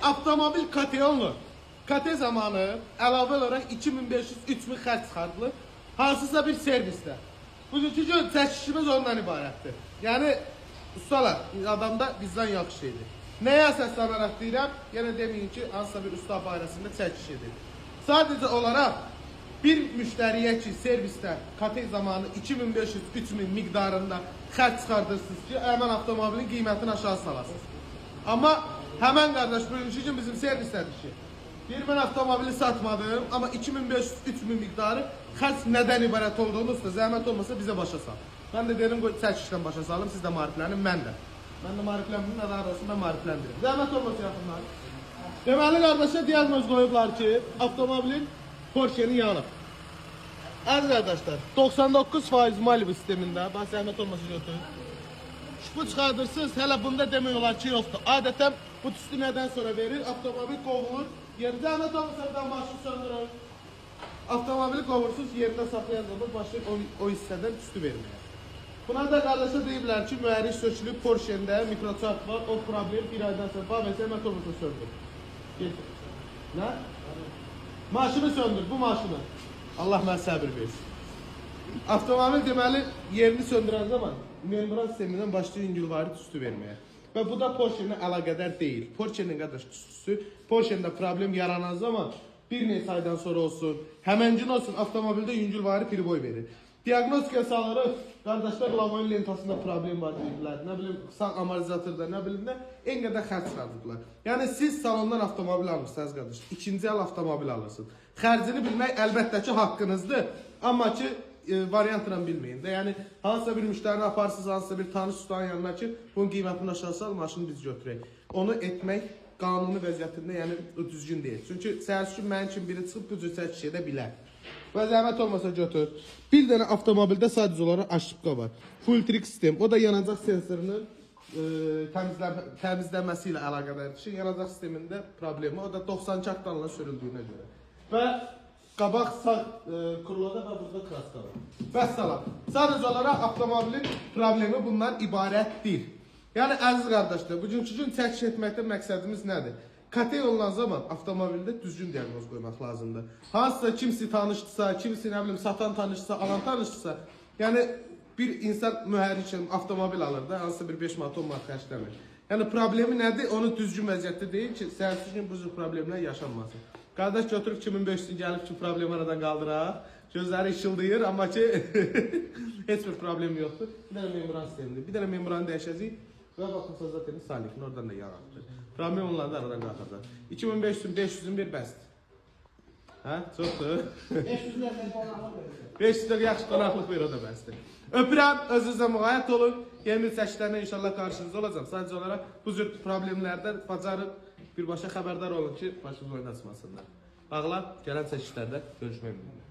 avtomobil KT-onlu. KT zamanı əlavə olaraq 2500-3000 xərc çıxardılır. Hansısa bir servisdə. Bugünkü gün çəkişimiz ondan ibarətdir. Yəni ustalar, adamda bizdən yaxşı şeydir. Nəyə əsaslanaraq deyirəm? Yenə deməyin ki, hansısa bir usta barəsində çəkiş edir. Sadəcə olaraq bir müştəriyə ki, servisdə KT zamanı 2500-3000 miqdarında xərc çıxardırsınız ki, həmən avtomobilin qiymətini aşağı salasınız. Amma həmən qardaş bugünkü gün bizim servisdədir ki, ben avtomobili satmadım ama 2500-3000 miqdarı xərc nədən ibarət olduğunu usta zəhmət olmasa bizə başa sal. Ben de derim çəkişdən başa salım, siz də maariflənin, mən də. Mən də maarifləndim, nə daha olsun, mən maarifləndirim. Zəhmət olmasa yaxınlar. Deməli qardaşlar diaqnoz qoyublar ki, avtomobilin Porsche'nin yanıb. Əziz qardaşlar, 99% Malibu sistemində, bax zəhmət olmasa götürün. Bu çıxardırsınız, hələ bunda demək olar ki, yoxdur. Adətən bu tüstü nədən sonra verir? Avtomobil qovulur. Yerdə zəhmət olmasa bir maşını söndürür. Avtomobili qovursunuz, yerində saxlayan zaman başlayır o hissədən tüstü verməyə. Buna da qardaşa deyiblər ki, mühərrik sökülüb, Porsche'ndə mikroçarp var, o problem bir aydan sonra bax və zəhmət olmasa söndür. Getir. Nə? Maşını söndür, bu maşını. Allah mənə səbir versin. Avtomobil deməli yerini söndürən zaman membran sistemindən başlayır yüngülvari tüstü verməyə. Və bu da Porsche'nin əlaqədar deyil. Porsche'nin qardaş tüstüsü, Porsche'nin problem yaranan zaman bir neçə aydan sonra olsun, həməncin olsun, avtomobildə yüngülvari priboy verir. Diagnostika salırıq, qardaşlar lavoyun lentasında problem var deyirlər, nə bilim, sağ amortizatorda, nə bilim nə, en qədər xərc çıxardıqlar. Yəni siz salondan avtomobil alırsınız qardaş, ikinci əl avtomobil alırsınız. Xərcini bilmək əlbəttə ki, haqqınızdır, amma ki, variantla bilməyin də. Yəni hansısa bir müştərini aparsınız, hansısa bir tanış ustanın yanına ki, bunun qiymətini aşağı sal, maşını biz götürək. Onu etmək qanuni vəziyyətində yəni düzgün deyil. Çünki səhərsi gün mənim kimi biri çıxıb bu cür çəkiş edə bilər. Və zəhmət olmasa götür. Bir dənə avtomobildə sadəcə olaraq aşıbqa var. Full trick sistem. O da yanacaq sensorunun təmizlənməsi ilə əlaqədardır ki, yanacaq sistemində problemi. O da 92 aktanla sürüldüyünə görə. Və qabaq sağ kurulada və burada kraska var. Vəssalam. Sadəcə olaraq avtomobilin problemi bundan ibarətdir. Yəni əziz qardaşlar, bugünkü gün çəkiş etməkdə məqsədimiz nədir? KT olunan zaman avtomobildə düzgün diaqnoz qoymaq lazımdır. Hansısa kimsi tanışdırsa, kimsi nə bilim satan tanışdırsa, alan tanışdırsa, yəni bir insan mühərrik avtomobil alır da, hansısa bir 5 manat 10 manat xərcləmir. Yəni problemi nədir? Onu düzgün vəziyyətdə deyil ki, səhərsi gün bu cür problemlər yaşanmasın. Qardaş götürüb 2500 gəlib ki, problemi aradan qaldıraq. Gözləri işıldayır, amma ki heç bir problem yoxdur. Bir dənə membran sistemidir. Bir dənə membranı dəyişəcəyik. Və baxımsa zaten salikin oradan da yaranır. Problem onları da aradan qalxacaq. 2500-500'ün bir bəsdir. Hə? Çoxdur. 500'dən yaxşı qonaqlıq ver, o da bəsdir. Öpürəm, özünüzə müğayət olun. Yeni bir çəkişlərlə inşallah qarşınızda olacaq. Sadəcə olaraq bu cür problemlərdən bacarıb birbaşa xəbərdar olun ki, başımız oynatmasınlar. Bağla, gələn çəkişlərdə görüşmək ümidi.